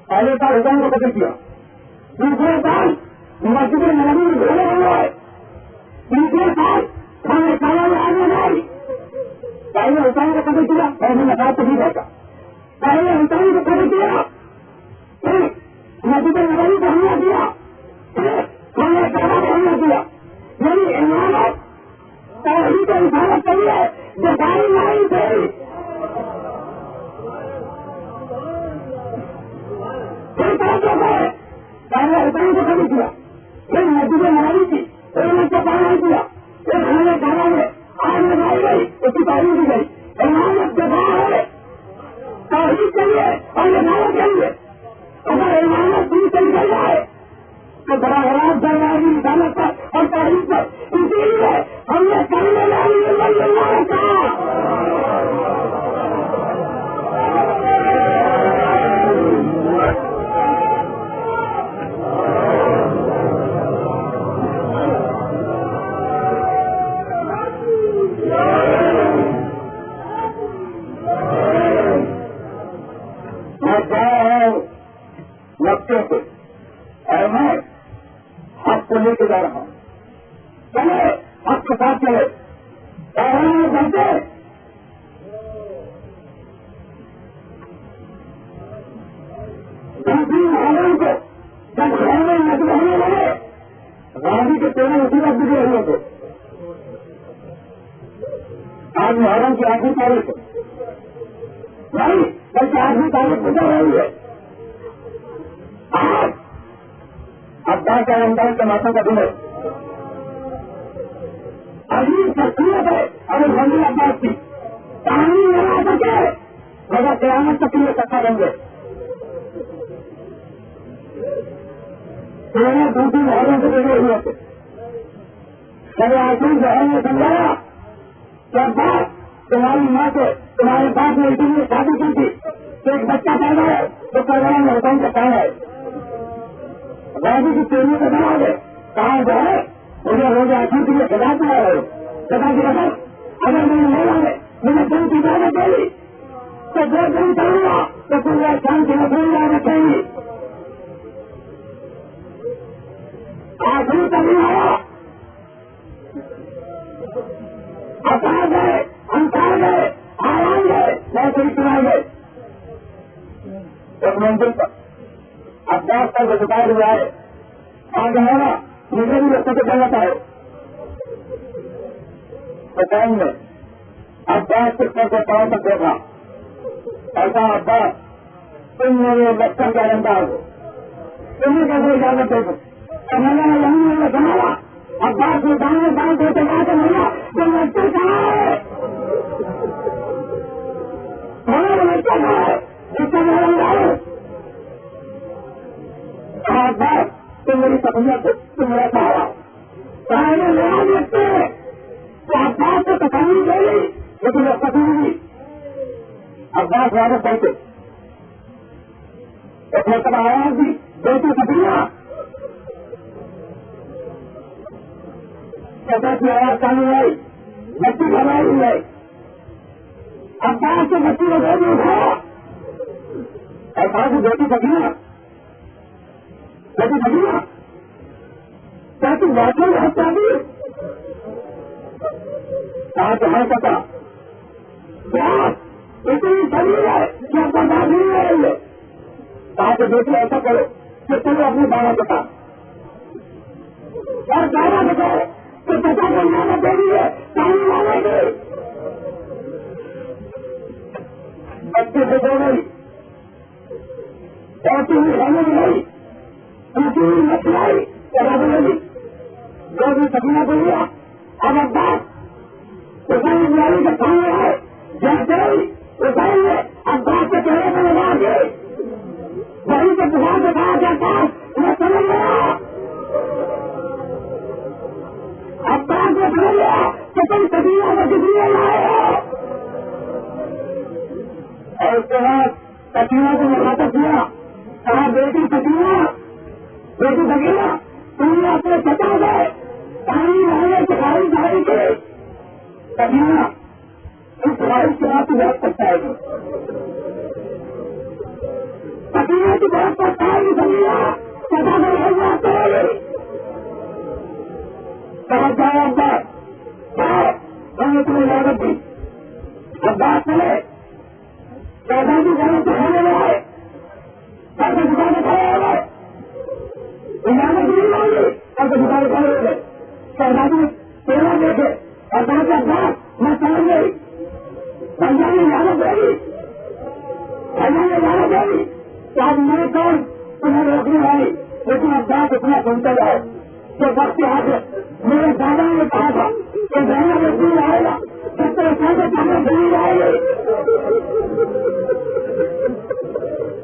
پہلے سال حسین کو قتل کیا، دوسرے سال مسجد نبوی میں گھوڑے ہوئے، تیسرے سال کھانے کھانا میں آگ لگائی. پہلے حسین کو قتل کیا، پہلے نقاب تو نہیں رہتا. پہلے حسین کو قتل کیا، پھر مسجد نبوی کو حملہ کیا، پھر کھانے کھانا کو حملہ کیا. یعنی عمارت توحید کو حفاظت کریے جو ساری نہیں تھی. پہلے حسین کو قتل کیا، پھر مسجد نبوی کی پھر ان کو پانا کیا، پھر کھانے کھانا میں آگ لگائی گئی، اس کی تعریف کی گئی. عمارت دفاع ہے توحید کے لیے اور عمارت کے لیے. اگر عمارت دن سے نکل جائے تو بڑا خراب درباری انسانت پر اور تاریخ پر. اسی لیے ہم نے کرنے والی کہا لگتے تھے اور میں حق کو لے کے جا رہا ہوں. چلے حق کے ساتھ چلے اور بنتے محرم کو جب گھر میں نظر ہونے لگے غازی کے پیڑے اسی وقت گزرے ہوئے تھے. آج محرم کی 8ویں تاریخ نہیں بلکہ 8ویں تاریخ گزر رہی ہے. عباس اور رمضان کے ماتوں کا دن ہے. عظیم شخصیت ہے اور بندی عباس کی کے مگر قیامت تک یہ سچا بن گئے. دوسری محلوں سے بڑے ہوئے تھے. میرے آسان بہن نے سمجھایا کہ بات تمہاری ماں سے تمہارے باپ نے اسی لیے شادی کی تھی کہ ایک بچہ پیدا ہے تو پروگرام حکم کا کام ہے. راجی کی چوری کو بنا دے کہاں جو ہے مجھے روز آسان کے لیے سزا دیا ہے. سزا کی رقم اگر میں نہیں آئے مجھے دن کی اجازت دے دی تو 2 دن کروں گا تو پورے شام کی نقل رکھیں گی. آخری کبھی آیا اپنا گئے ہم کھا گئے آرام گئے ویسے ہی چلائے گئے. ایک منزل پر اباس پر جو دکھائے ہوئے آئے آگے ہونا مجھے بھی رستے سے چلنا چاہے تو ٹائم میں اباس کے سر سے پاؤں تک دیکھا. ایسا اباس تم میرے بچوں کا انداز ہو تمہیں کیسے اجازت دے دو. میں نے سنایا اباس نے دانے دان کو چلا کے ملا جو لڑکے کہاں ہے ہمارا لڑکا کہاں ہے جس کا میرا لاؤ اباس تم میری سہولت تم میرا سہارا سہارے لڑا دیتے ہیں تو اباس سے تکانی دے گی لیکن وہ کبھی نہیں. اباس واپس بیٹھے ایک مرتبہ آواز دی بیٹی سبھیا کی آواز چالو آئی بچی گھبرائی ہوئی ہے. اباس سے بچی کو گھر میں اٹھایا اباس کی بیٹی سبھیا بیٹی سبھیا کیا تم واقعی بہت چاہتی کہاں تو ہر پتا اتنی سبھی ہے کہ اب برداشت نہیں ہو رہی ہے. کہاں تو بیٹی ایسا کرو کہ تم اپنی بالا بتا اور بالا بتاؤ تو پتا کو لانا دے رہی ہے پانی لانے گی. بچے سے دے گئی اور تم رہنے گئی دوسری مچھلی آئی چلا دے گی جو بھی سپنا دے دیا. اب اباس اسائی بلائی کے کھانے آئے جیسے ہی اسائی نے اباس کے چہرے میں لگا کے وہیں سے بخار سے کہا جاتا میں سمجھ گیا. اباس نے سمجھ لیا کہ تم سبھیا کو کسی نے لائے ہو اور اس کے بعد سکینہ کو مخاطب کیا کہا بیٹی سکینہ بیٹی سکینہ تم نے اپنے چچا گئے پانی لانے کی خواہش کی سکینہ اس خواہش کے بعد تو بہت سکتا ہے سکینہ کی بہت سکتا ہے سکینہ چچا کو لے جاتے ہیں سمجھ جاؤ اباس ہم نے تمہیں اجازت دی. اباس چلے پیدا کی جگہ سے کھانے میں آئے سر سے دکانے کھڑے ہو گئے اجازت نہیں مانگی سر سے دکانے کھڑے ہو گئے. شہزادی تیرہ دیکھے اور کہا کہ اباس میں سمجھ گئی بھیا نے اجازت دے گی بھیا نے اجازت دے گی کہ اب میں کون تمہیں روکنے والی لیکن اباس اتنا سنتے جاؤ کہ وقت آج میرے دادا نے کہا تھا کہ بہنا مزدور آئے گا جس طرح سے کھانے دلی آئے گی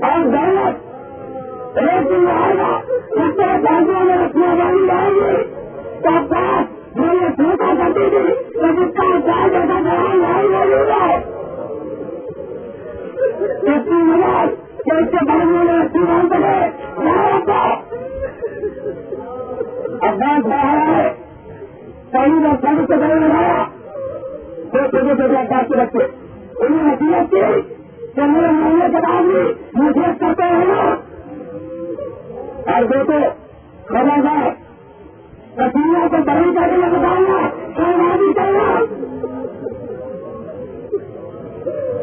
اور دولت ایک دن آئے گا جس طرح بازو میں رکھنے والی آئے گی تو اباس میرے سوچا کرتی تھی کہ جس کا چائے جیسا جوان لائی موجود ہے اس کی مدد کہ اس کے بازو میں رکھنے والے اباس باہر آئے صحیح میں سب سے گلے لگایا دو چھوٹے چھوٹے اباس کے بچے انہیں نصیحت کی کہ میرے مرنے کے بعد بھی مجھے کرتے رہنا اور بیٹے خبردار سکینہ کو بڑی کر کے بتانا شہزادی کرنا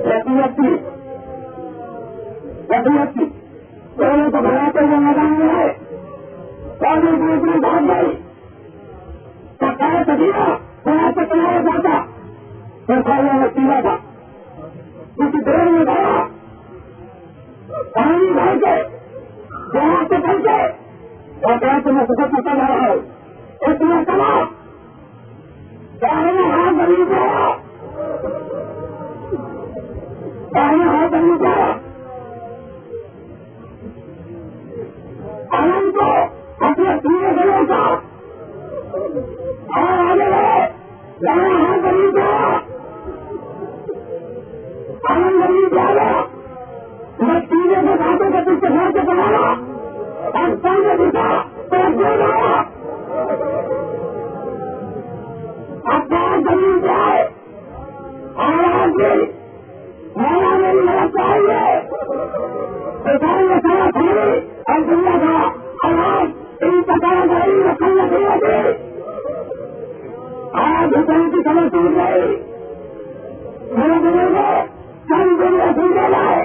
نصیحت کی دونوں کو بھگاتے ہوئے میدان میں آئے اور دوسری بھاگ گئی سکھائے سکینہ وہاں سے کنارے جاتا پھر کھانا نصیحت تھا کسی دیر میں گیا پانی بھر کے وہاں سے پہنچے اور کہا کہ میں سفر کرتا جا رہا ہوں اتنا کما ہاتھ بنی گیا جہاں ہر گلی جایا آنند گلی جایا میں پینے کے باتوں کو پیچھے گھر سے بنایا اور سامنے دکھا تو لایا اب گلی جائے آواز میرا میری مدد چاہیے کسان نے سارا کھانے اور دنیا کا آواز ان پکڑا گئی رکھنے نہیں ہوتی آج حسین کی سمجھ ٹوٹ گئی میرے بزرگوں ساری دنیا سمجھے لائے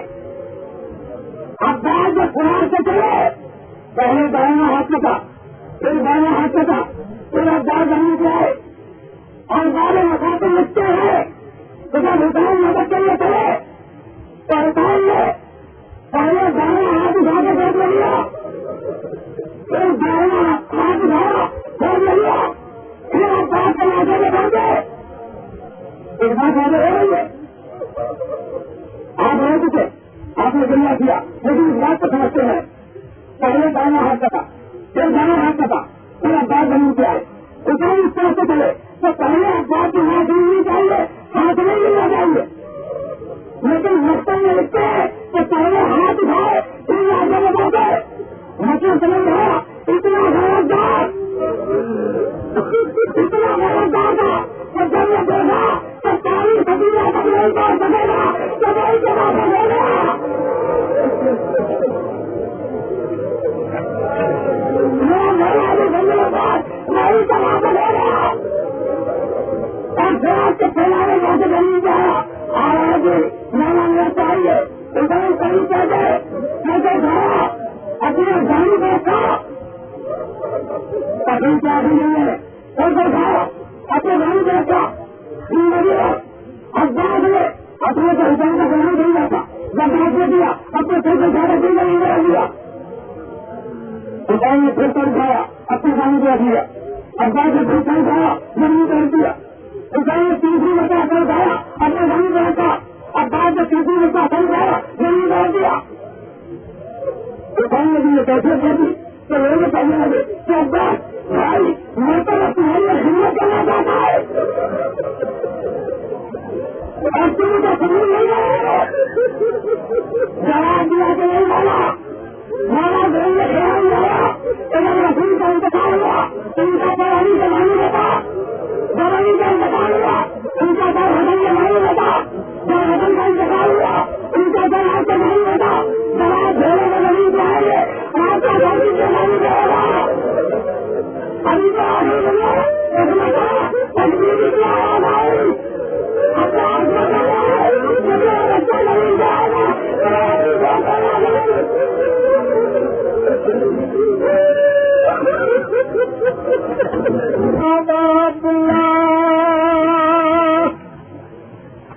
اب بعد جب قرآن سے چلے پہلے دائنا ہاتھ تھا پھر بائنا ہاتھ تھا پھر اب دار زمین سے آئے اور بارے مسافر لکھتے ہیں تو جب حسین مدد کے لیے چلے تو حسین نے پہلے دائنا ہاتھ اٹھا کے بیٹھ لیا پھر دائنا ہاتھ اٹھایا بیٹھ لیا پھر آپ بات کے ناچے میں بڑھ گئے ایک بات آگے ہو رہی ہے آپ رہ چکے آپ نے دنیا کیا لیکن اس بات کو سمجھتے ہیں پہلے دائنا ہاتھ تھا پھر دائنا ہاتھ تھا پھر اباس زمین سے آئے حسین اس طرح سے چلے تو پہلے اباس کے ہاتھ نہیں چاہیے ہاتھ نہیں ملنا چاہیے لیکن مقصد میں لکھتے ہیں کہ پہلے ہاتھ اٹھائے پھر آگے میں بڑھ گئے مطلب سمجھ رہا اتنا غلطدار اتنا غلطدار تھا کہ جب میں دیکھا تو ساری سبزیاں بدلے گا بنے گا سبھی جگہ بنے گا نہیں جگہ بنے گا اور پھر آپ کے پھیلانے جیسے نہیں جایا آواز نہ مانگنا چاہیے ادھر کہیں کہہ دے کیسے کھایا اپنے گاڑی دیکھا کبھی کیا بھی نہیں ہے کیسے کھایا اپنے گاڑی دیکھا اباس نے اپنے کو حسین کا گاڑی نہیں جاتا جب بات نے دیا اپنے پھر سے زیادہ دن نہیں رہ دیا حسین نے پھر کر کھایا اپنے گاڑی دے دیا اباس نے پھر کر کھایا زمین کر دیا حسین نے تیسری مرتبہ کر کھایا اپنے گاڑی دے رکھا اباس نے تیسری مرتبہ کر کھایا زمین کر دیا حسین نے بھی یہ کیسے کر دی تو لوگ کہنے لگے کہ اباس بھائی میں تو تمہاری خدمت کرنا چاہتا ہے اور تم تو سمجھ نہیں گئے جواب دیا کہ نہیں مانا مانا دل میں خیال لایا اگر رسول کا انتقال ہوا ان کا پرانی سے نہیں ہوتا برانی کا انتقال ہوا ان کا در حسن سے نہیں ہوتا جب حسن کا انتقال ہوا ان کا در آپ سے نہیں ہوتا جواب گھوڑے میں نہیں جائیں گے آپ کا زمین سے نہیں دے گا ابھی تو آگے بنو اس میں کہا تجویز کی آواز آئی اپنا آسما کرنا ہے مجھے بچہ نہیں جائے گا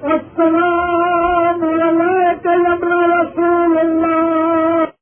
السلام